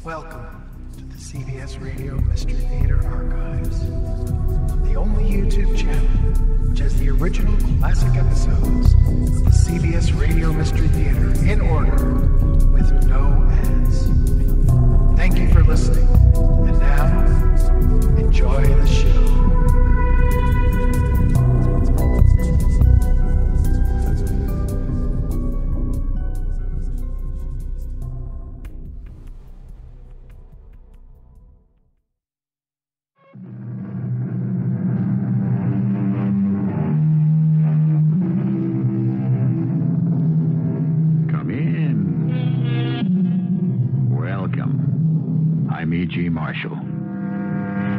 Welcome to the CBS Radio Mystery Theater Archives, the only YouTube channel which has the original classic episodes of the CBS Radio Mystery Theater in order with no ads. Thank you for listening, and now, enjoy the show.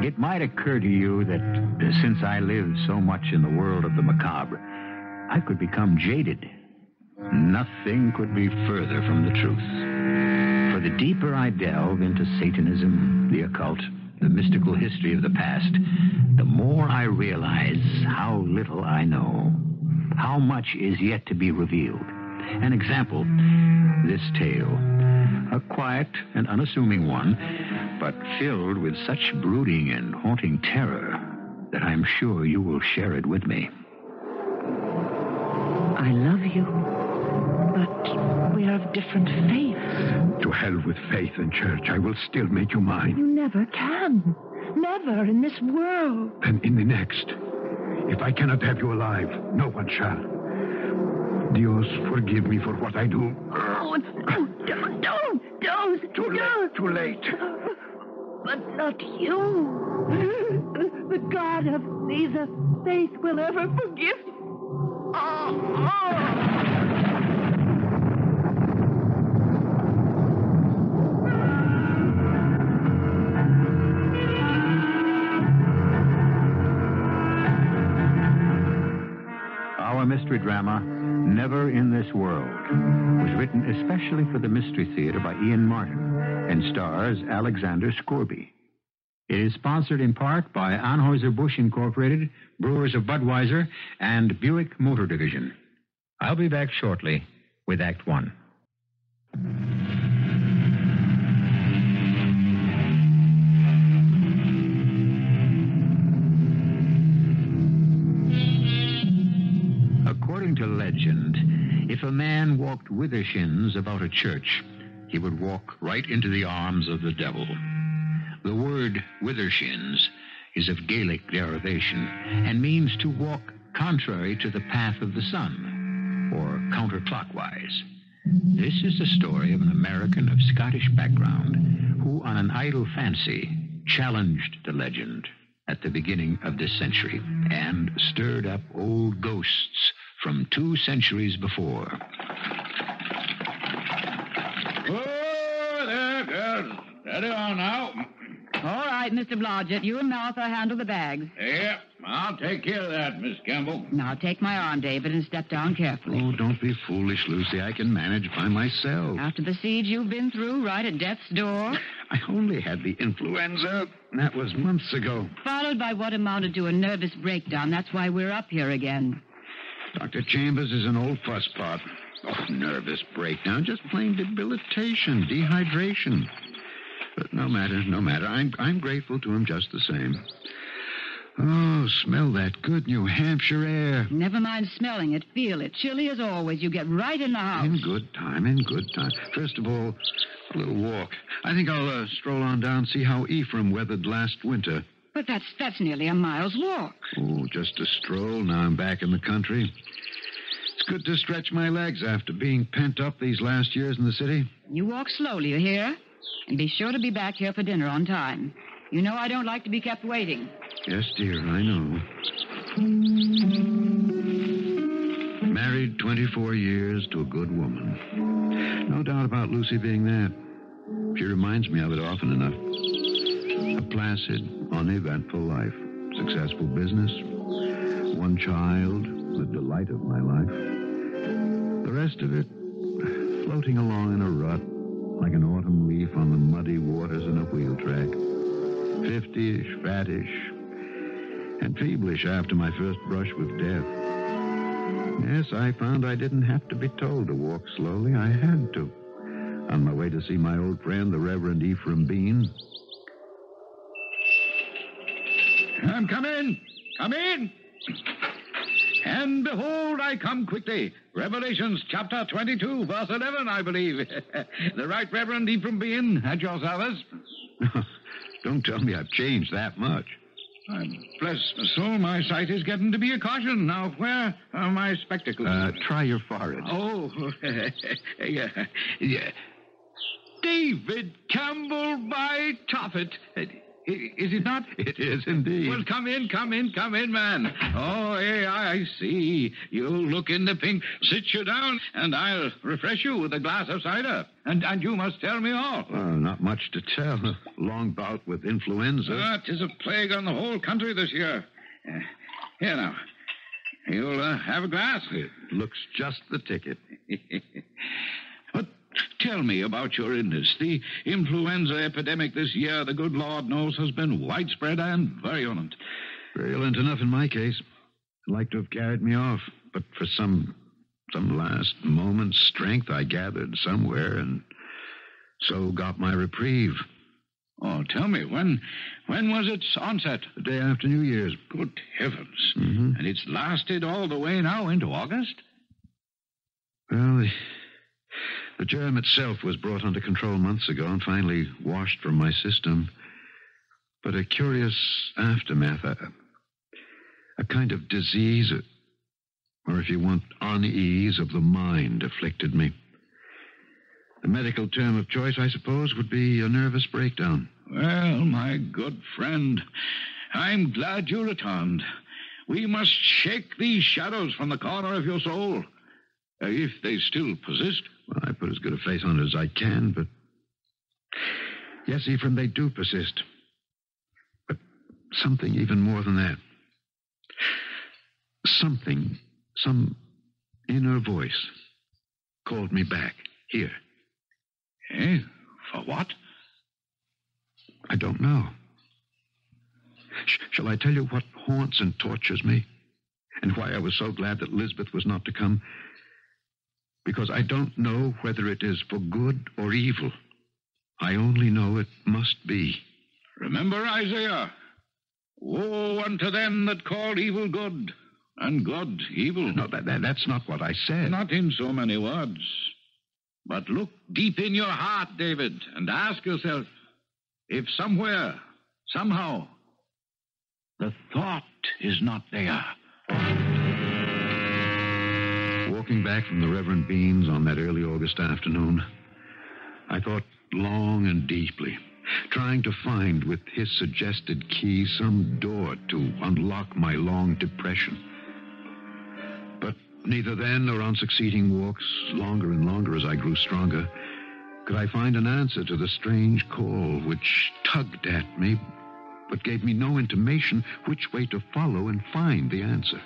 It might occur to you that since I live so much in the world of the macabre, I could become jaded. Nothing could be further from the truth. For the deeper I delve into Satanism, the occult, the mystical history of the past, the more I realize how little I know, how much is yet to be revealed. An example, this tale. A quiet and unassuming one, but filled with such brooding and haunting terror that I'm sure you will share it with me. I love you, but we are of different faiths. To hell with faith and church. I will still make you mine. You never can. Never in this world. And in the next. If I cannot have you alive, no one shall. Dios, forgive me for what I do. Oh, don't. Too late. But not you. The God of Caesar's faith will ever forgive you. Our mystery drama, Never in This World, was written especially for the Mystery Theater by Ian Martin and stars Alexander Scourby. It is sponsored in part by Anheuser-Busch Incorporated, Brewers of Budweiser, and Buick Motor Division. I'll be back shortly with Act One. According to legend, if a man walked withershins about a church, he would walk right into the arms of the devil. The word withershins is of Gaelic derivation and means to walk contrary to the path of the sun, or counterclockwise. This is the story of an American of Scottish background who, on an idle fancy, challenged the legend at the beginning of this century and stirred up old ghosts from 2 centuries before. Oh, there, girls. Steady on now. All right, Mr. Blodgett. You and Martha handle the bags. Yep, I'll take care of that, Miss Campbell. Now, take my arm, David, and step down carefully. Oh, don't be foolish, Lucy. I can manage by myself. After the siege you've been through, right at death's door. I only had the influenza. That was months ago. Followed by what amounted to a nervous breakdown. That's why we're up here again. Dr. Chambers is an old fusspot. Oh, nervous breakdown. Just plain debilitation, dehydration. But no matter. I'm grateful to him just the same. Oh, smell that good New Hampshire air. Never mind smelling it. Feel it. Chilly as always. You get right in the house. In good time. First of all, a little walk. I think I'll stroll on down, see how Ephraim weathered last winter. But that's nearly a mile's walk. Oh, just a stroll. Now I'm back in the country. It's good to stretch my legs after being pent up these last years in the city. You walk slowly, you hear? And be sure to be back here for dinner on time. You know I don't like to be kept waiting. Yes, dear, I know. Married 24 years to a good woman. No doubt about Lucy being that. She reminds me of it often enough. A placid, uneventful life. Successful business. One child, the delight of my life. The rest of it, floating along in a rut, like an autumn leaf on the muddy waters in a wheel track. 50-ish, fattish, and feeblish after my first brush with death. Yes, I found I didn't have to be told to walk slowly. I had to. on my way to see my old friend, the Reverend Ephraim Bean. I'm coming. Come in. And behold, I come quickly. Revelations chapter 22, verse 11, I believe. The Right Reverend Ephraim Bean at your service. Don't tell me I've changed that much. Bless my soul, my sight is getting to be a caution. Now, where are my spectacles? Try your forehead. Oh, yeah. David Campbell by Tophet. Is it not? It is indeed. Well, come in, man. Oh, hey, I see. You look in the pink. Sit you down, and I'll refresh you with a glass of cider. And you must tell me all. Well, not much to tell. A long bout with influenza. 'Tis a plague on the whole country this year. Here now. You'll have a glass? It looks just the ticket. But tell me about your illness. The influenza epidemic this year, the good Lord knows, has been widespread and virulent. Virulent enough in my case. I'd like to have carried me off, but for some last moment's strength I gathered somewhere and so got my reprieve. Oh, tell me, when was its onset? The day after New Year's. Good heavens. Mm-hmm. And it's lasted all the way now into August? Well, the germ itself was brought under control months ago and finally washed from my system. But a curious aftermath, a kind of disease, or if you want, unease of the mind afflicted me. The medical term of choice, I suppose, would be a nervous breakdown. Well, my good friend, I'm glad you returned. We must shake these shadows from the corner of your soul, if they still persist. Well, I put as good a face on it as I can, but... Yes, Ephraim, they do persist. But something even more than that. Something, some inner voice called me back, here. Eh? For what? I don't know. Shall I tell you what haunts and tortures me? And why I was so glad that Lisbeth was not to come? Because I don't know whether it is for good or evil. I only know it must be. Remember Isaiah. Woe unto them that call evil good, and good evil. No, that's not what I said. Not in so many words. But look deep in your heart, David, and ask yourself if somewhere, somehow, the thought is not there. Walking back from the Reverend Bean's on that early August afternoon, I thought long and deeply, trying to find with his suggested key some door to unlock my long depression. But neither then nor on succeeding walks, longer and longer as I grew stronger, could I find an answer to the strange call which tugged at me, but gave me no intimation which way to follow and find the answer.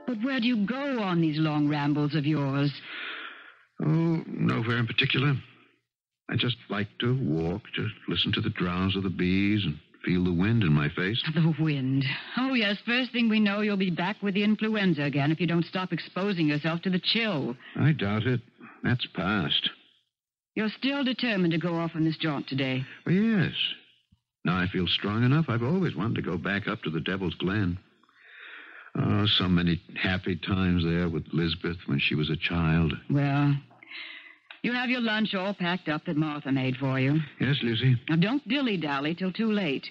But where do you go on these long rambles of yours? Oh, nowhere in particular. I just like to walk, to listen to the drowse of the bees and feel the wind in my face. The wind. Oh, yes, first thing we know, you'll be back with the influenza again if you don't stop exposing yourself to the chill. I doubt it. That's past. You're still determined to go off on this jaunt today? Well, yes. Now I feel strong enough. I've always wanted to go back up to the Devil's Glen. Oh, so many happy times there with Lisbeth when she was a child. Well, you have your lunch all packed up that Martha made for you. Yes, Lucy? Now, don't dilly-dally till too late.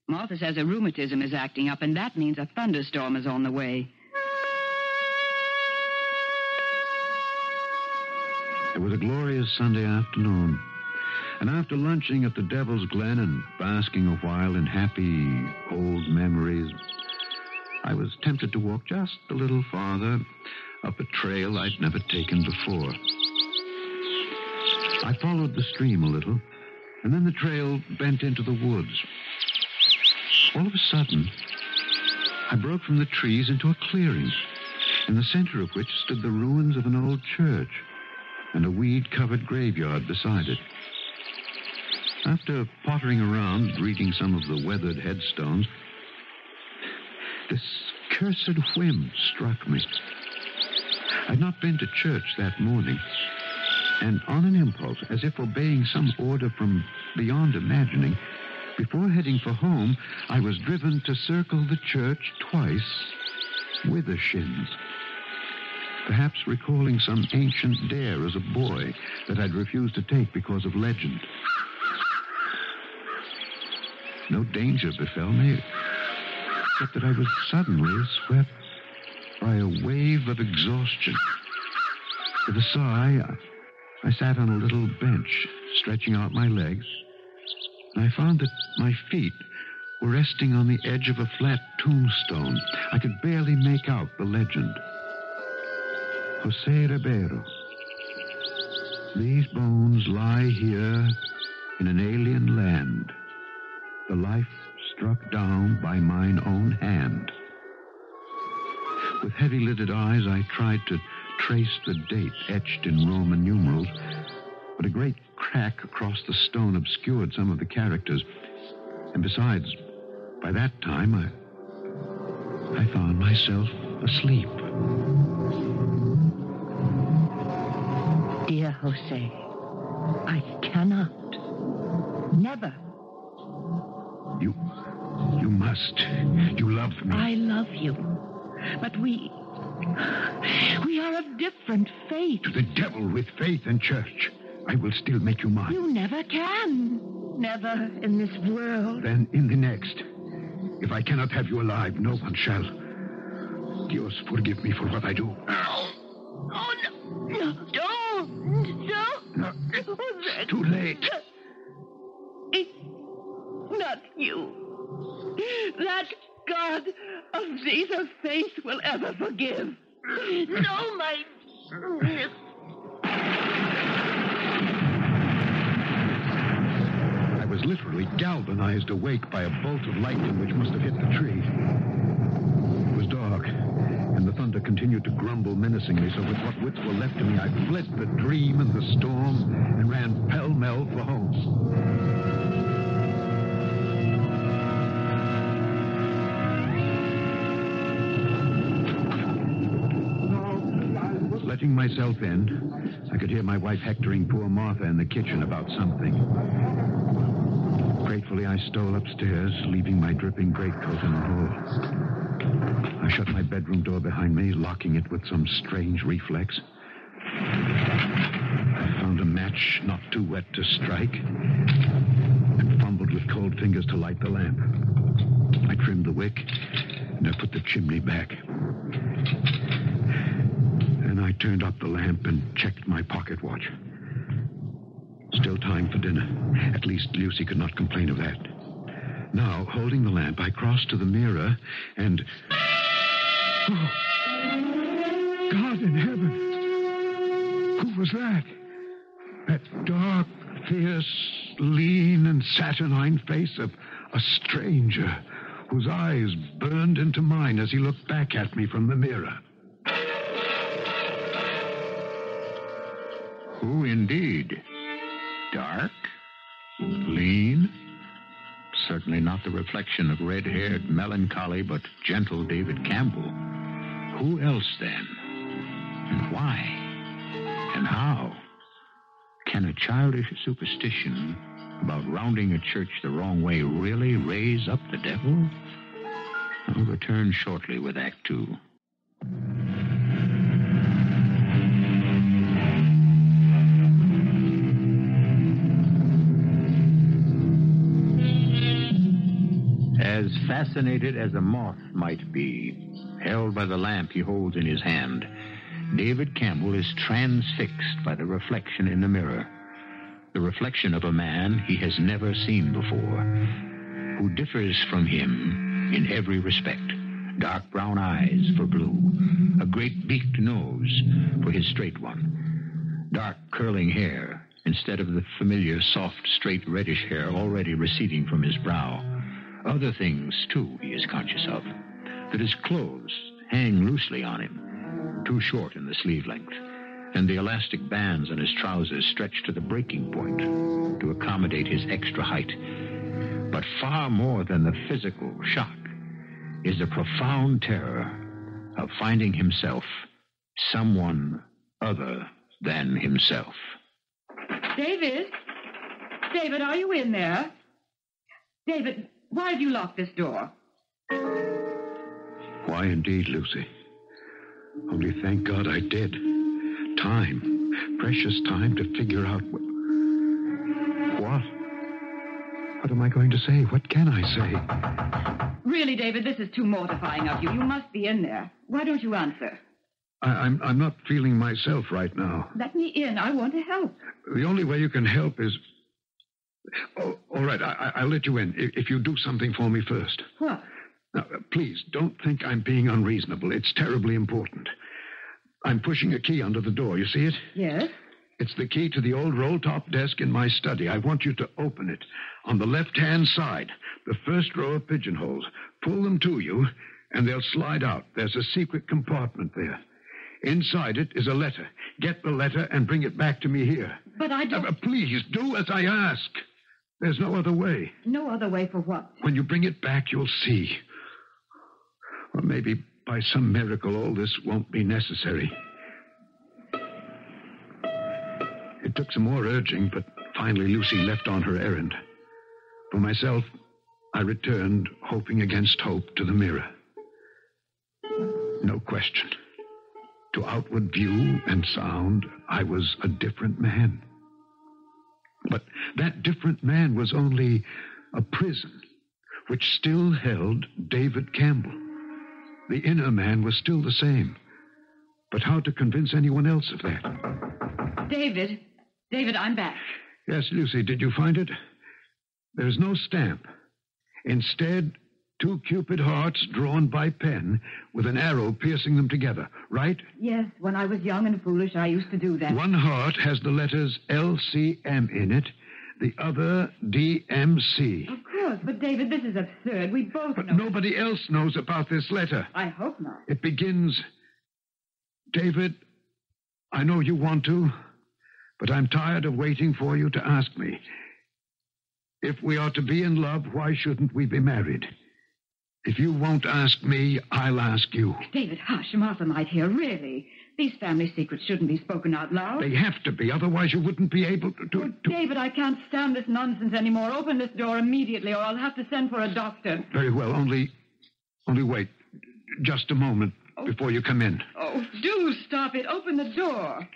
Martha says her rheumatism is acting up, and that means a thunderstorm is on the way. It was a glorious Sunday afternoon. And after lunching at the Devil's Glen and basking a while in happy old memories, I was tempted to walk just a little farther up a trail I'd never taken before. I followed the stream a little, and then the trail bent into the woods. All of a sudden, I broke from the trees into a clearing, in the center of which stood the ruins of an old church and a weed-covered graveyard beside it. After pottering around, reading some of the weathered headstones, this cursed whim struck me. I'd not been to church that morning. And on an impulse, as if obeying some order from beyond imagining, before heading for home, I was driven to circle the church twice with the shins. Perhaps recalling some ancient dare as a boy that I'd refused to take because of legend. No danger befell me, except that I was suddenly swept by a wave of exhaustion. With a sigh, I sat on a little bench, stretching out my legs, and I found that my feet were resting on the edge of a flat tombstone. I could barely make out the legend. Jose Ribeiro. These bones lie here in an alien land, the life struck down by mine own hand. With heavy-lidded eyes, I tried to trace the date etched in Roman numerals, but a great crack across the stone obscured some of the characters. And besides, by that time, I found myself asleep. Dear Jose, I cannot. Never. You must. You love me. I love you. But we are of different faith. To the devil with faith and church. I will still make you mine. You never can. Never in this world. Then in the next. If I cannot have you alive, no one shall. Dios, forgive me for what I do. Oh, no. No, don't. No, it's too late. It's not you. That God of Caesar faith will ever forgive. No, my... I was literally galvanized awake by a bolt of lightning which must have hit the tree. It was dark, and the thunder continued to grumble menacingly, so with what wits were left to me, I fled the dream and the storm and ran pell-mell for home. Letting myself in, I could hear my wife hectoring poor Martha in the kitchen about something. Gratefully, I stole upstairs, leaving my dripping greatcoat in the hall. I shut my bedroom door behind me, locking it with some strange reflex. I found a match not too wet to strike and fumbled with cold fingers to light the lamp. I trimmed the wick and I put the chimney back. Then I turned up the lamp and checked my pocket watch. Still time for dinner. At least Lucy could not complain of that. Now, holding the lamp, I crossed to the mirror and... Oh, God in heaven! Who was that? That dark, fierce, lean, and saturnine face of a stranger whose eyes burned into mine as he looked back at me from the mirror. Who indeed? Dark? Lean? Certainly not the reflection of red-haired, melancholy, but gentle David Campbell. Who else, then? And why? And how? Can a childish superstition about rounding a church the wrong way really raise up the devil? I'll return shortly with Act 2. As fascinated as a moth might be, held by the lamp he holds in his hand, David Campbell is transfixed by the reflection in the mirror. The reflection of a man he has never seen before, who differs from him in every respect. Dark brown eyes for Blue, a great beaked nose for his straight one, dark curling hair instead of the familiar soft, straight reddish hair already receding from his brow. Other things, too, he is conscious of. That his clothes hang loosely on him, too short in the sleeve length, and the elastic bands on his trousers stretch to the breaking point to accommodate his extra height. But far more than the physical shock is the profound terror of finding himself someone other than himself. David? David, are you in there? David, why have you locked this door? Why indeed, Lucy? Only thank God I did. Time. Precious time to figure out what... What am I going to say? What can I say? Really, David, this is too mortifying of you. You must be in there. Why don't you answer? I'm not feeling myself right now. Let me in. I want to help. The only way you can help is... Oh, all right, I'll let you in if you do something for me first. What? Now, please, don't think I'm being unreasonable. It's terribly important. I'm pushing a key under the door. You see it? Yes. It's the key to the old roll-top desk in my study. I want you to open it. On the left-hand side, the first row of pigeonholes. Pull them to you, and they'll slide out. There's a secret compartment there. Inside it is a letter. Get the letter and bring it back to me here. But I don't... Please, do as I ask. There's no other way. No other way for what? When you bring it back, you'll see. Or maybe by some miracle all this won't be necessary. It took some more urging, but finally Lucy left on her errand. For myself, I returned, hoping against hope, to the mirror. No question. To outward view and sound, I was a different man. But that different man was only a prison, which still held David Campbell. The inner man was still the same. But how to convince anyone else of that? David, I'm back. Yes, Lucy, did you find it? There's no stamp. Instead, 2 Cupid hearts drawn by pen with an arrow piercing them together, right? Yes, when I was young and foolish, I used to do that. One heart has the letters LCM in it, the other DMC. Of course, but David, this is absurd. We both But know. nobody else knows about this letter. I hope not. It begins, David, I know you want to, but I'm tired of waiting for you to ask me. If we are to be in love, why shouldn't we be married? If you won't ask me, I'll ask you. David, hush. Martha might hear. Really. These family secrets shouldn't be spoken out loud. They have to be, otherwise you wouldn't be able to... David, I can't stand this nonsense anymore. Open this door immediately, or I'll have to send for a doctor. Very well, only wait just a moment before you come in. Oh, do stop it. Open the door.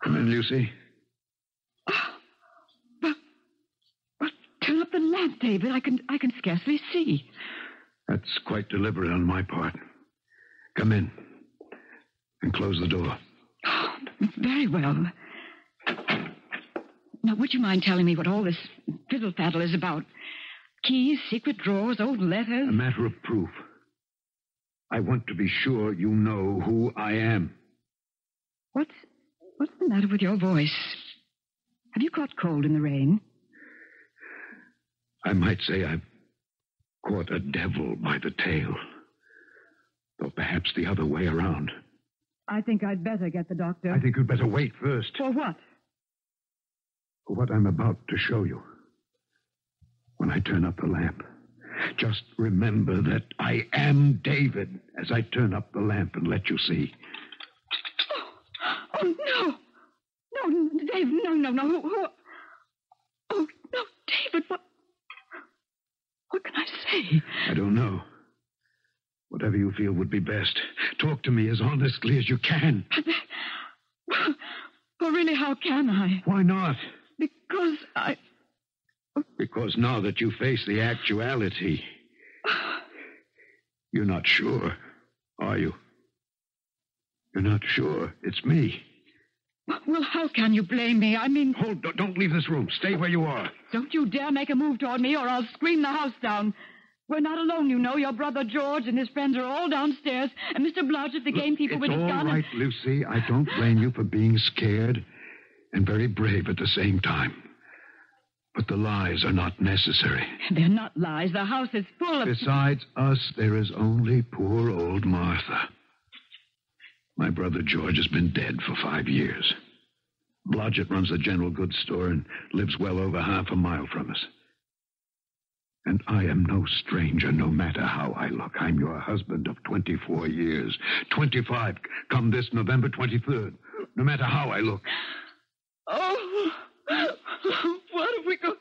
Come in, Lucy. But turn up the lamp, David. I can scarcely see. That's quite deliberate on my part. Come in and close the door. Oh, very well. Now, would you mind telling me what all this fiddle-faddle is about? Keys, secret drawers, old letters? A matter of proof. I want to be sure you know who I am. What's the matter with your voice? Have you caught cold in the rain? I might say I've caught a devil by the tail. Or perhaps the other way around. I think I'd better get the doctor. I think you'd better wait first. For what? For what I'm about to show you. When I turn up the lamp, just remember that I am David as I turn up the lamp and let you see. Oh, no. No, Dave, no. Who? Oh, no, David, what can I say? I don't know. Whatever you feel would be best. Talk to me as honestly as you can. Well, really, how can I? Why not? Because Because now that you face the actuality, you're not sure, are you? You're not sure it's me. Well, how can you blame me? I mean... Don't leave this room. Stay where you are. Don't you dare make a move toward me or I'll scream the house down. We're not alone, you know. Your brother George and his friends are all downstairs. And Mr. Blodgett, the gamekeeper with his gun... It's all right, Lucy. I don't blame you for being scared and very brave at the same time. But the lies are not necessary. They're not lies. The house is full of... Besides us, there is only poor old Martha. My brother George has been dead for 5 years. Blodgett runs a general goods store and lives well over half a mile from us. And I am no stranger, no matter how I look. I'm your husband of 24 years. 25, come this November 23rd. No matter how I look. Oh, what are we going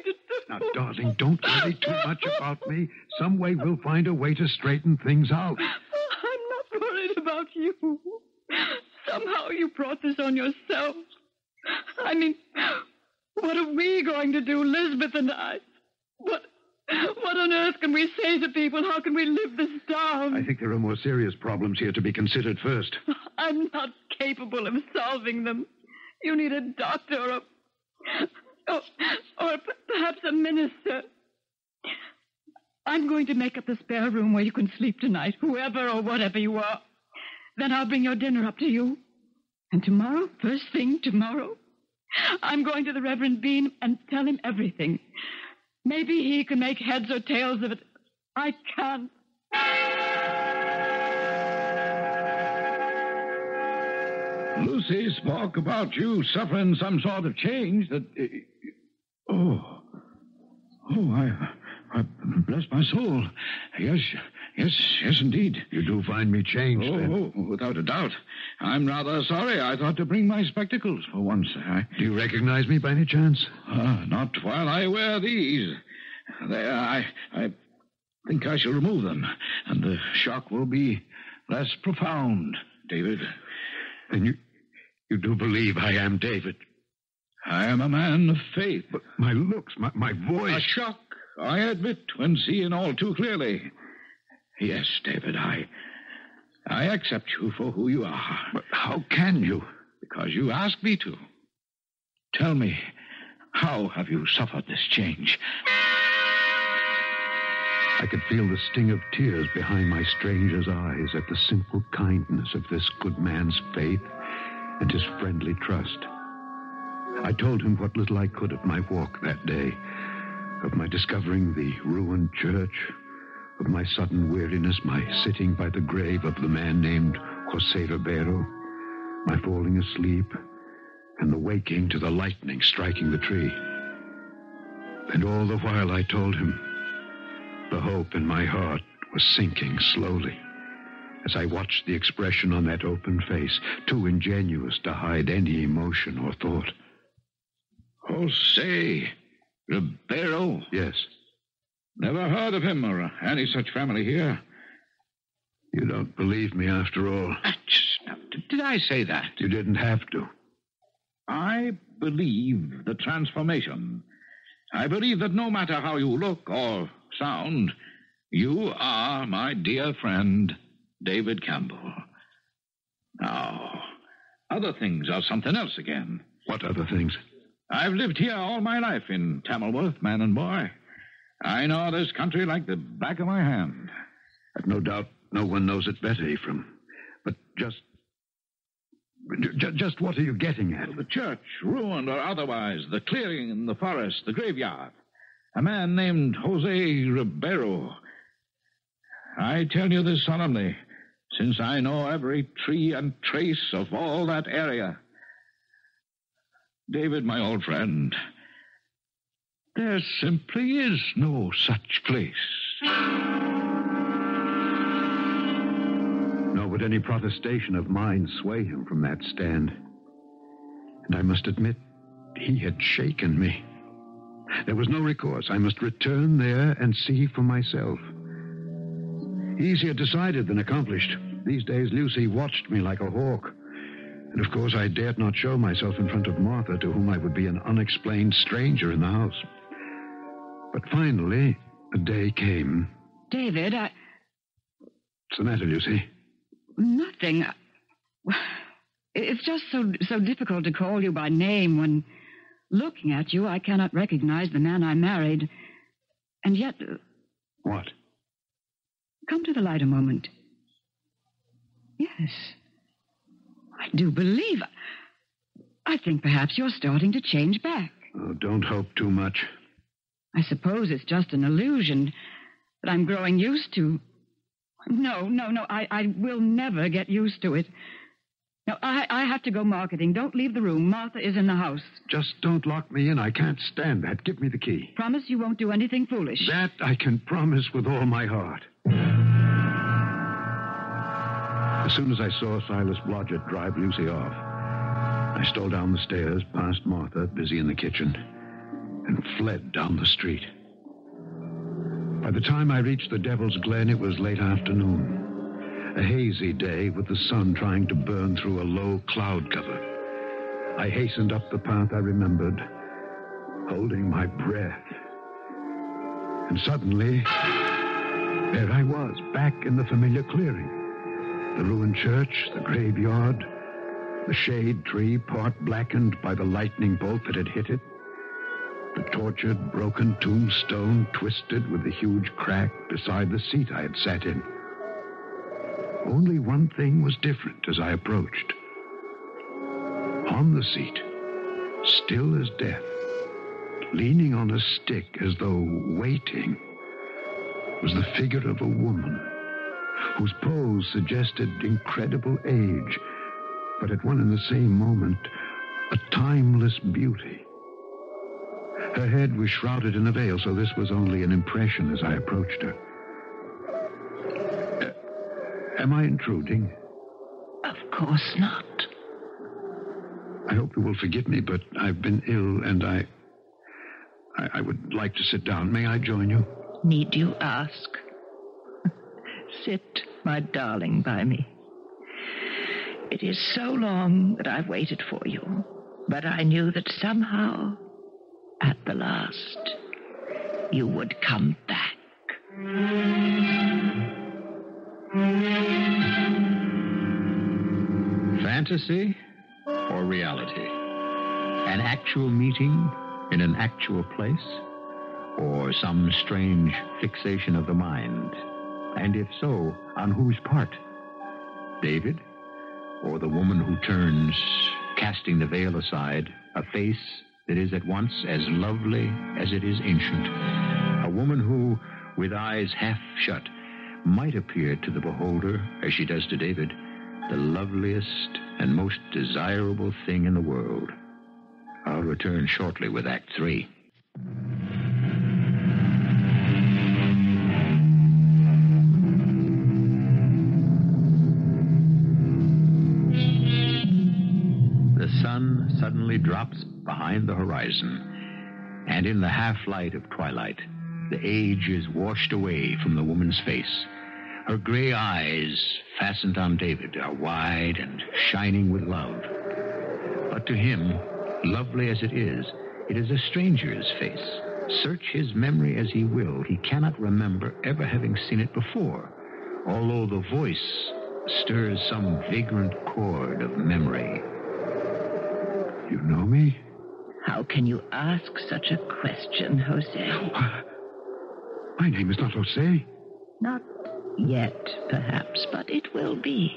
to do? Now, darling, don't worry too much about me. Some way we'll find a way to straighten things out. I'm not worried about you. Somehow you brought this on yourself. I mean, what are we going to do, Elizabeth and I? What on earth can we say to people? How can we live this down? I think there are more serious problems here to be considered first. I'm not capable of solving them. You need a doctor or perhaps a minister. I'm going to make up the spare room where you can sleep tonight, whoever or whatever you are. Then I'll bring your dinner up to you. And tomorrow, first thing tomorrow, I'm going to the Reverend Bean and tell him everything. Maybe he can make heads or tails of it. I can't. Lucy spoke about you suffering some sort of change that... I bless my soul. Yes, indeed. You do find me changed, then? Oh, without a doubt. I'm rather sorry. I thought to bring my spectacles for once. Do you recognize me by any chance? Not while I wear these. There, I think I shall remove them, and the shock will be less profound, David. And you do believe I am David? I am a man of faith. But my looks, my voice... A shock, I admit, when seeing all too clearly. Yes, David, I accept you for who you are. But how can you? Because you asked me to. Tell me, how have you suffered this change? I could feel the sting of tears behind my stranger's eyes at the simple kindness of this good man's faith and his friendly trust. I told him what little I could of my walk that day, of my discovering the ruined church, of my sudden weariness, my sitting by the grave of the man named José Ribeiro, my falling asleep, and the waking to the lightning striking the tree. And all the while I told him, the hope in my heart was sinking slowly as I watched the expression on that open face, too ingenuous to hide any emotion or thought. José Ribeiro? Yes. Never heard of him or any such family here. You don't believe me after all. Did I say that? You didn't have to. I believe the transformation. I believe that no matter how you look or sound, you are my dear friend, David Campbell. Now, other things are something else again. What other things? I've lived here all my life in Tamilworth, man and boy. I know this country like the back of my hand. I've no doubt no one knows it better, Ephraim. But just what are you getting at? The church, ruined or otherwise, the clearing in the forest, the graveyard. A man named José Ribeiro. I tell you this solemnly, since I know every tree and trace of all that area. David, my old friend, there simply is no such place. Nor would any protestation of mine sway him from that stand. And I must admit, he had shaken me. There was no recourse. I must return there and see for myself. Easier decided than accomplished. These days, Lucy watched me like a hawk. And, of course, I dared not show myself in front of Martha, to whom I would be an unexplained stranger in the house. But finally, a day came. David, What's the matter, Lucy? Nothing. It's just so difficult to call you by name when, looking at you, I cannot recognize the man I married. And yet... What? Come to the light a moment. Yes. I do believe... I think perhaps you're starting to change back. Oh, don't hope too much. I suppose it's just an illusion that I'm growing used to. No. I will never get used to it. Now, I have to go marketing. Don't leave the room. Martha is in the house. Just don't lock me in. I can't stand that. Give me the key. Promise you won't do anything foolish. That I can promise with all my heart. As soon as I saw Silas Blodgett drive Lucy off, I stole down the stairs, past Martha, busy in the kitchen, and fled down the street. By the time I reached the Devil's Glen, it was late afternoon. A hazy day with the sun trying to burn through a low cloud cover. I hastened up the path I remembered, holding my breath. And suddenly, there I was, back in the familiar clearing. The ruined church, the graveyard, the shade tree, part blackened by the lightning bolt that had hit it. The tortured, broken tombstone twisted with a huge crack beside the seat I had sat in. Only one thing was different as I approached. On the seat, still as death, leaning on a stick as though waiting, was the figure of a woman whose pose suggested incredible age, but at one and the same moment, a timeless beauty. Her head was shrouded in a veil, so this was only an impression as I approached her. Am I intruding? Of course not. I hope you will forgive me, but I've been ill, and I would like to sit down. May I join you? Need you ask? Sit, my darling, by me. It is so long that I've waited for you, but I knew that somehow, at the last, you would come back. Fantasy or reality? An actual meeting in an actual place? Or some strange fixation of the mind? And if so, on whose part? David? Or the woman who turns, casting the veil aside, a face that is at once as lovely as it is ancient? A woman who, with eyes half shut, might appear to the beholder, as she does to David, the loveliest and most desirable thing in the world. I'll return shortly with Act 3. The sun suddenly drops behind the horizon, and in the half-light of twilight, the age is washed away from the woman's face. Her gray eyes, fastened on David, are wide and shining with love. But to him, lovely as it is a stranger's face. Search his memory as he will, he cannot remember ever having seen it before, although the voice stirs some vagrant chord of memory. You know me? How can you ask such a question, Jose? My name is not Jose. Not yet, perhaps, but it will be.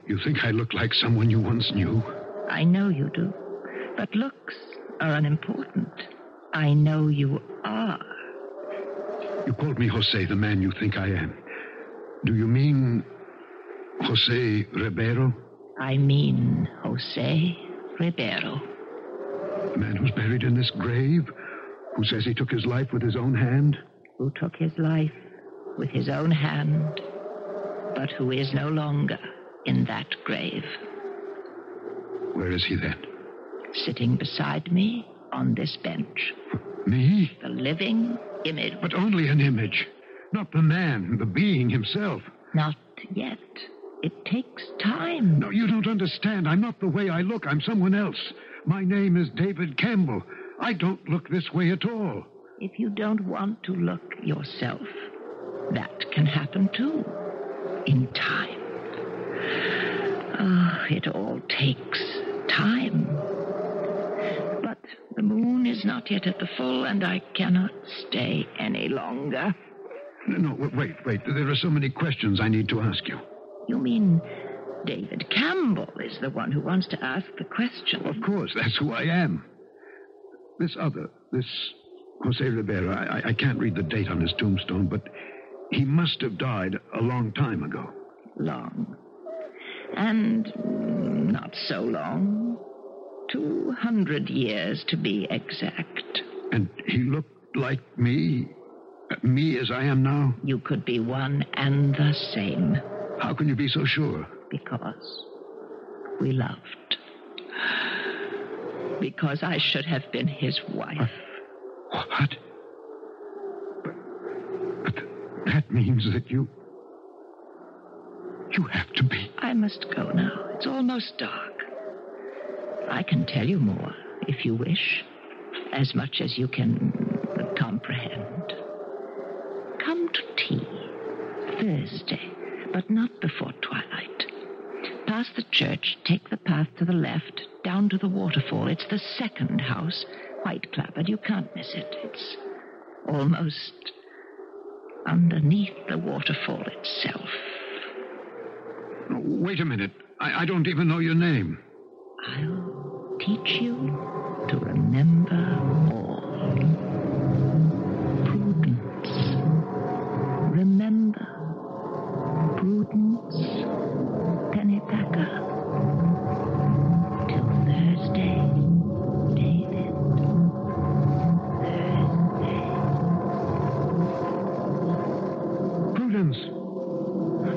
You think I look like someone you once knew? I know you do, but looks are unimportant. I know you are. You called me Jose, the man you think I am. Do you mean Jose Ribeiro? I mean Jose Ribeiro. The man who's buried in this grave? Who says he took his life with his own hand? Who took his life with his own hand, but who is no longer in that grave. Where is he then? Sitting beside me on this bench. Me? The living image. But only an image. Not the man, the being himself. Not yet. It takes time. No, you don't understand. I'm not the way I look. I'm someone else. My name is David Campbell. I don't look this way at all. If you don't want to look yourself, that can happen too. In time. Oh, it all takes time. But the moon is not yet at the full, and I cannot stay any longer. No, wait. There are so many questions I need to ask you. You mean David Campbell is the one who wants to ask the question? Of course, that's who I am. This Jose Ribeiro, I can't read the date on his tombstone, but he must have died a long time ago. Long. And not so long. 200 years to be exact. And he looked like me? Me as I am now? You could be one and the same. How can you be so sure? Because we loved. Because I should have been his wife. What? But that means that you have to be... I must go now. It's almost dark. I can tell you more, if you wish. As much as you can comprehend. Come to tea. Thursday, but not before twilight. Past the church, take the path to the left, down to the waterfall. It's the second house, white clappered. You can't miss it. It's almost underneath the waterfall itself. Wait a minute. I don't even know your name. I'll teach you to remember all. Prudence. Remember. Prudence. Pennypacker. Till Thursday, David. Thursday. Prudence!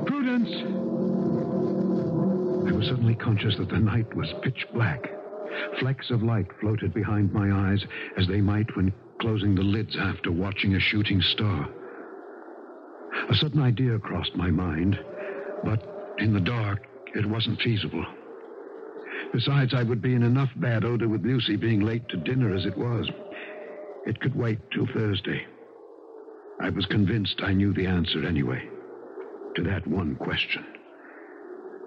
Prudence! I was suddenly conscious that the night was pitch black. Flecks of light floated behind my eyes as they might when closing the lids after watching a shooting star. A sudden idea crossed my mind, but in the dark, it wasn't feasible. Besides, I would be in enough bad odor with Lucy being late to dinner as it was. It could wait till Thursday. I was convinced I knew the answer anyway, to that one question.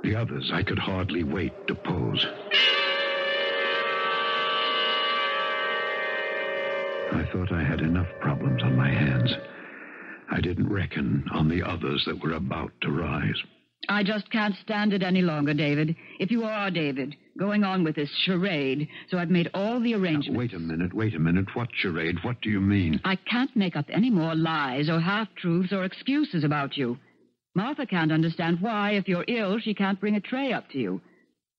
The others I could hardly wait to pose. I thought I had enough problems on my hands. I didn't reckon on the others that were about to rise. I just can't stand it any longer, David. If you are, David, going on with this charade, so I've made all the arrangements. Now, wait a minute. What charade? What do you mean? I can't make up any more lies or half-truths or excuses about you. Martha can't understand why, if you're ill, she can't bring a tray up to you.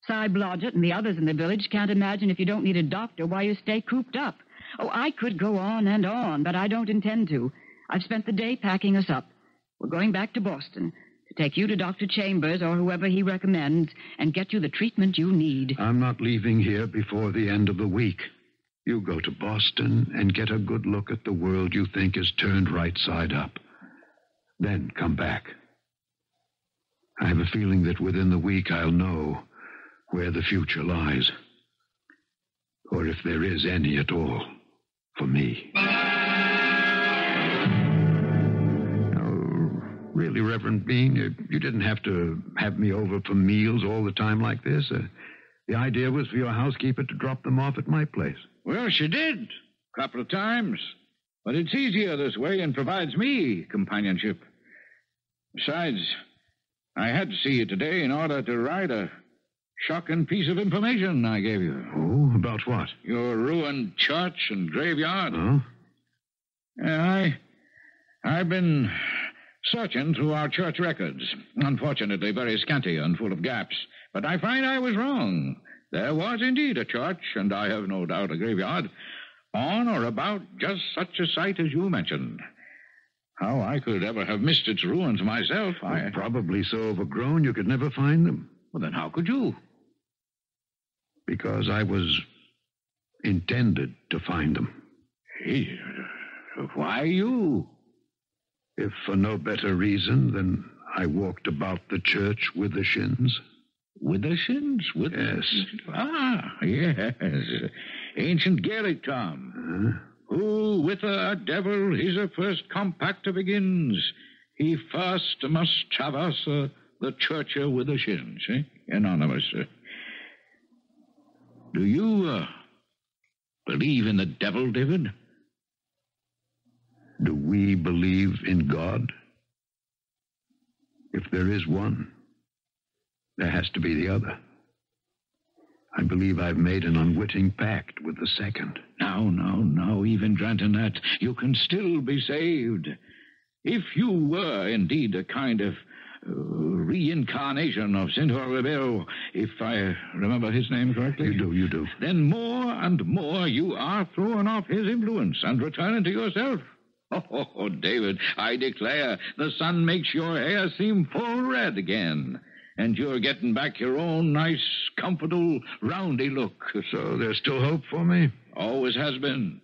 Cy Blodgett and the others in the village can't imagine if you don't need a doctor why you stay cooped up. Oh, I could go on and on, but I don't intend to. I've spent the day packing us up. We're going back to Boston to take you to Dr. Chambers or whoever he recommends and get you the treatment you need. I'm not leaving here before the end of the week. You go to Boston and get a good look at the world you think is turned right side up. Then come back. I have a feeling that within the week I'll know where the future lies. Or if there is any at all, for me. Really, Reverend Bean, you didn't have to have me over for meals all the time like this. The idea was for your housekeeper to drop them off at my place. Well, she did. A couple of times. But it's easier this way and provides me companionship. Besides, I had to see you today in order to write a shocking piece of information I gave you. Oh, about what? Your ruined church and graveyard. Oh? I've been searching through our church records. Unfortunately, very scanty and full of gaps. But I find I was wrong. There was indeed a church, and I have no doubt a graveyard, on or about just such a site as you mentioned. How I could ever have missed its ruins myself, Well, probably so overgrown you could never find them. Well, then how could you? Because I was intended to find them. Hey, why you? If for no better reason than I walked about the church with the shins. With the shins? Yes. Yes. Ancient Gaelic, Tom. Who with a devil is a first compact begins. He first must traverse the church with the shins. Anonymous. Do you believe in the devil, David? Do we believe in God? If there is one, there has to be the other. I believe I've made an unwitting pact with the second. No, even granting that, you can still be saved. If you were indeed a kind of reincarnation of Senor Ribeiro, if I remember his name correctly. You do. Then more and more you are throwing off his influence and returning to yourself. Oh, David, I declare the sun makes your hair seem full red again. And you're getting back your own nice, comfortable, roundy look. So there's still hope for me? Always has been.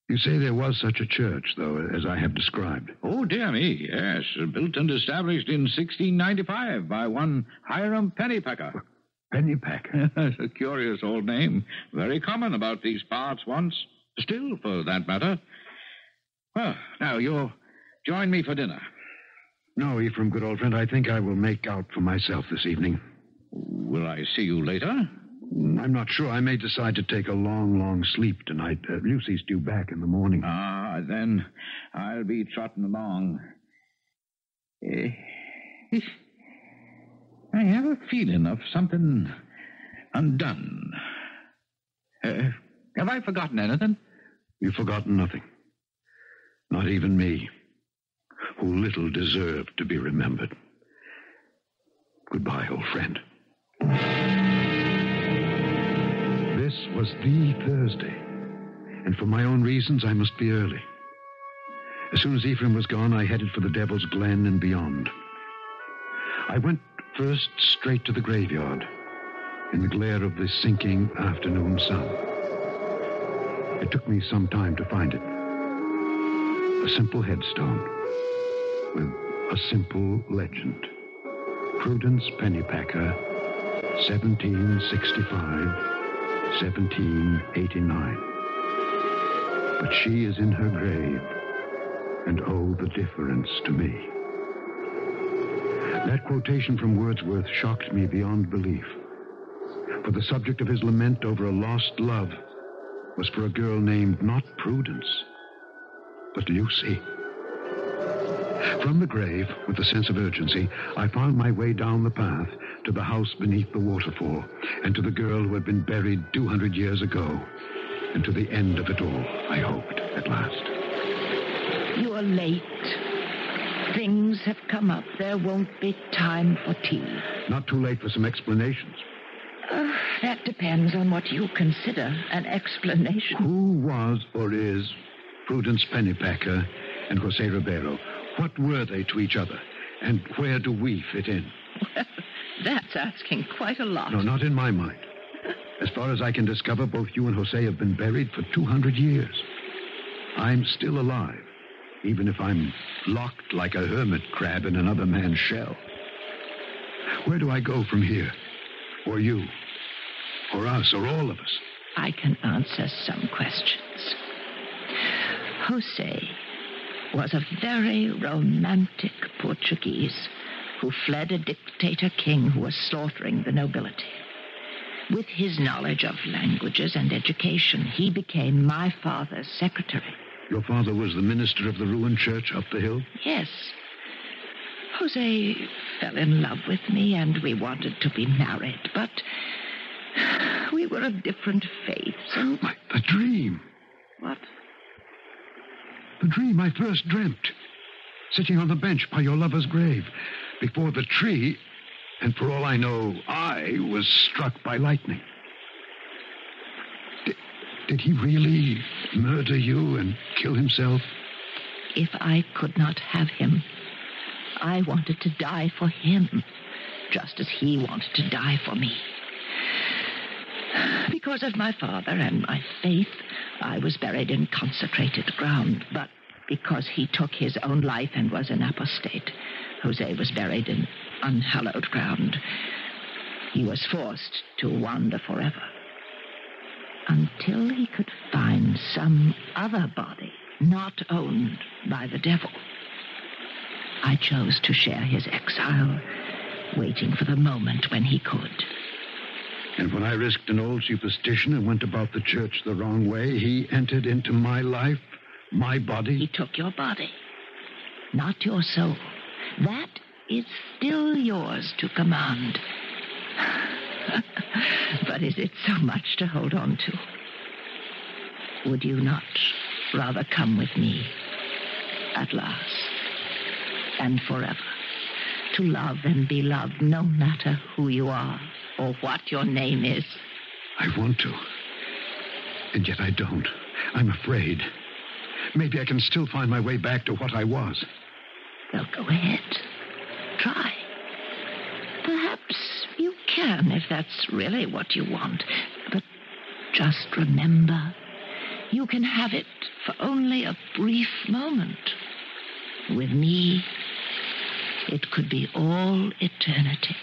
You say there was such a church, though, as I have described. Oh, dear me, yes. Built and established in 1695 by one Hiram Pennypacker. Pennypacker? A curious old name. Very common about these parts once. Still, for that matter. Well, now, you'll join me for dinner. No, Ephraim, good old friend, I think I will make out for myself this evening. Will I see you later? I'm not sure. I may decide to take a long sleep tonight. Lucy's due back in the morning. Ah, then I'll be trotting along. I have a feeling of something undone. Have I forgotten anything? You've forgotten nothing. Not even me, who little deserved to be remembered. Goodbye, old friend. This was the Thursday, and for my own reasons, I must be early. As soon as Ephraim was gone, I headed for the Devil's Glen and beyond. I went first straight to the graveyard, in the glare of the sinking afternoon sun. It took me some time to find it. A simple headstone with a simple legend. Prudence Pennypacker, 1765, 1789. But she is in her grave, and oh, the difference to me. That quotation from Wordsworth shocked me beyond belief. For the subject of his lament over a lost love was for a girl named not Prudence, but Lucy. From the grave, with a sense of urgency, I found my way down the path to the house beneath the waterfall, and to the girl who had been buried 200 years ago, and to the end of it all, I hoped, at last. You are late. Things have come up. There won't be time for tea. Not too late for some explanations. That depends on what you consider an explanation. Who was or is Prudence Pennypacker and Jose Ribeiro? What were they to each other? And where do we fit in? Well, that's asking quite a lot. No, not in my mind. As far as I can discover, both you and Jose have been buried for 200 years. I'm still alive, even if I'm locked like a hermit crab in another man's shell. Where do I go from here? Or you? Or us? Or all of us? I can answer some questions. Jose was a very romantic Portuguese who fled a dictator king who was slaughtering the nobility. With his knowledge of languages and education, he became my father's secretary. Your father was the minister of the ruined church up the hill? Yes. Jose fell in love with me, and we wanted to be married, but we were of different faiths. And... The dream. What? The dream I first dreamt. Sitting on the bench by your lover's grave, before the tree, and for all I know, I was struck by lightning. Did he really murder you and kill himself? If I could not have him, I wanted to die for him, just as he wanted to die for me. Because of my father and my faith, I was buried in consecrated ground, but because he took his own life and was an apostate, Jose was buried in unhallowed ground. He was forced to wander forever, until he could find some other body not owned by the devil. I chose to share his exile, waiting for the moment when he could. And when I risked an old superstition and went about the church the wrong way, he entered into my life, my body. He took your body, not your soul. That is still yours to command. But is it so much to hold on to? Would you not rather come with me at last and forever to love and be loved, no matter who you are or what your name is. I want to. And yet I don't. I'm afraid. Maybe I can still find my way back to what I was. Well, go ahead. Try. Perhaps you can, if that's really what you want. But just remember, you can have it for only a brief moment. With me, it could be all eternity.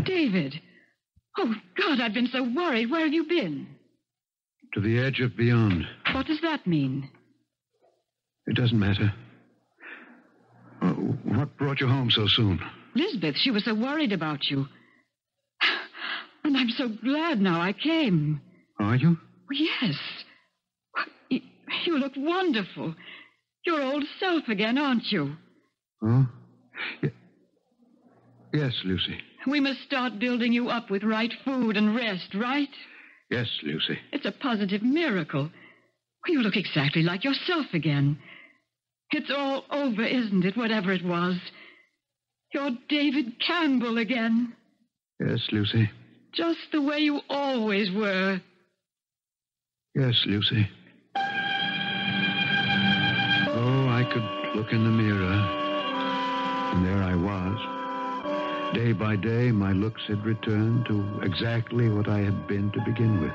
David. Oh, God, I've been so worried. Where have you been? To the edge of beyond. What does that mean? It doesn't matter. What brought you home so soon? Lisbeth, she was so worried about you. And I'm so glad now I came. Are you? Yes. You look wonderful. Your old self again, aren't you? Oh? Yes, Lucy. We must start building you up with right food and rest, right? Yes, Lucy. It's a positive miracle. You look exactly like yourself again. It's all over, isn't it, whatever it was? You're David Campbell again. Yes, Lucy. Just the way you always were. Yes, Lucy. Oh, I could look in the mirror, and there I was. Day by day, my looks had returned to exactly what I had been to begin with.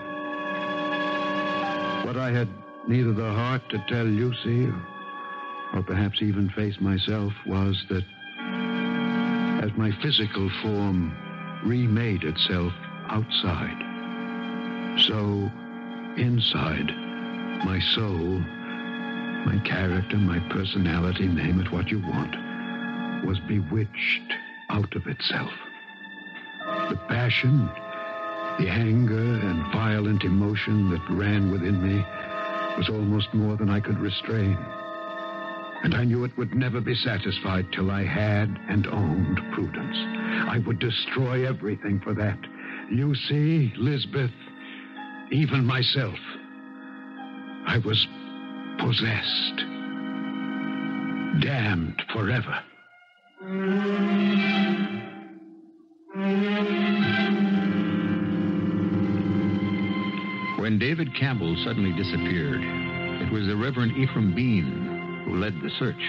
What I had neither the heart to tell Lucy or perhaps even face myself was that as my physical form remade itself outside, so inside, my soul, my character, my personality, name it what you want, was bewitched out of itself. The passion, the anger and violent emotion that ran within me was almost more than I could restrain. And I knew it would never be satisfied till I had and owned Prudence. I would destroy everything for that. Lucy, Lisbeth, even myself. I was possessed. Damned forever. When David Campbell suddenly disappeared, it was the Reverend Ephraim Bean who led the search.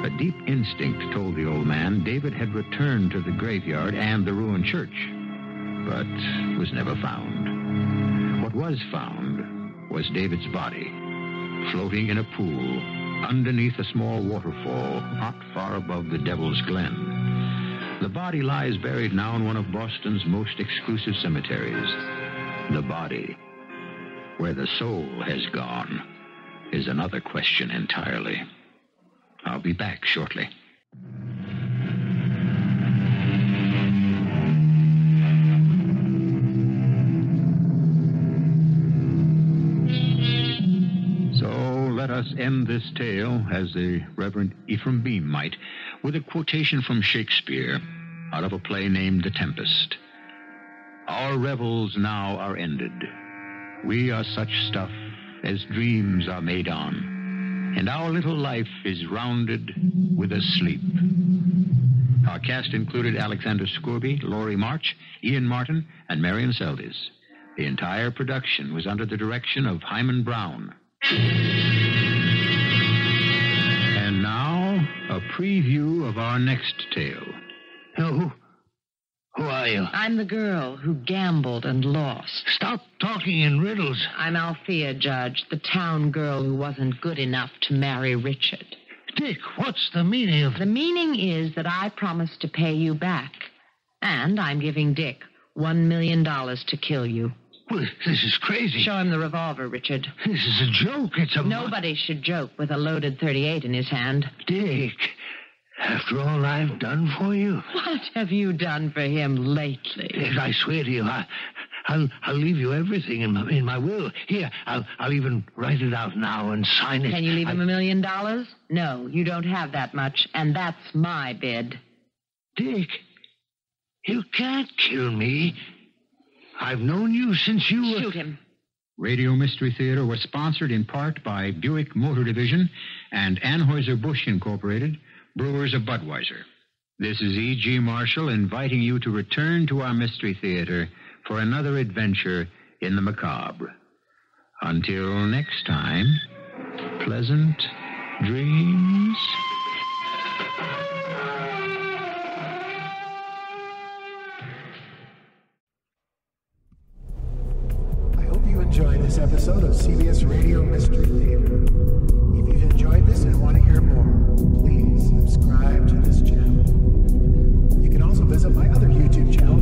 A deep instinct told the old man David had returned to the graveyard and the ruined church, but was never found. What was found was David's body, floating in a pool underneath a small waterfall not far above the Devil's Glen. The body lies buried now in one of Boston's most exclusive cemeteries. The body, where the soul has gone, is another question entirely. I'll be back shortly. So let us end this tale, as the Reverend Ephraim Bean might, with a quotation from Shakespeare out of a play named The Tempest. Our revels now are ended. We are such stuff as dreams are made on, and our little life is rounded with a sleep. Our cast included Alexander Scourby, Laurie March, Ian Martin, and Marian Seldes. The entire production was under the direction of Hyman Brown. And now, a preview of our next tale. Who are you? I'm the girl who gambled and lost. Stop talking in riddles. I'm Althea, Judge, the town girl who wasn't good enough to marry Richard. Dick, what's the meaning of... The meaning is that I promised to pay you back. And I'm giving Dick $1 million to kill you. Well, this is crazy. Show him the revolver, Richard. This is a joke. It's a... Nobody should joke with a loaded .38 in his hand. Dick, after all I've done for you... What have you done for him lately? Dick, I swear to you, I'll leave you everything in my will. Here, I'll even write it out now and sign it. Can you leave him $1 million? No, you don't have that much, and that's my bid. Dick, you can't kill me. I've known you since you were... Shoot him. Radio Mystery Theater was sponsored in part by Buick Motor Division and Anheuser-Busch Incorporated, brewers of Budweiser. This is E.G. Marshall inviting you to return to our Mystery Theater for another adventure in the macabre. Until next time, pleasant dreams. I hope you enjoyed this episode of CBS Radio Mystery Theater. If you've enjoyed this and want to hear more, please subscribe to this channel. You can also visit my other YouTube channel,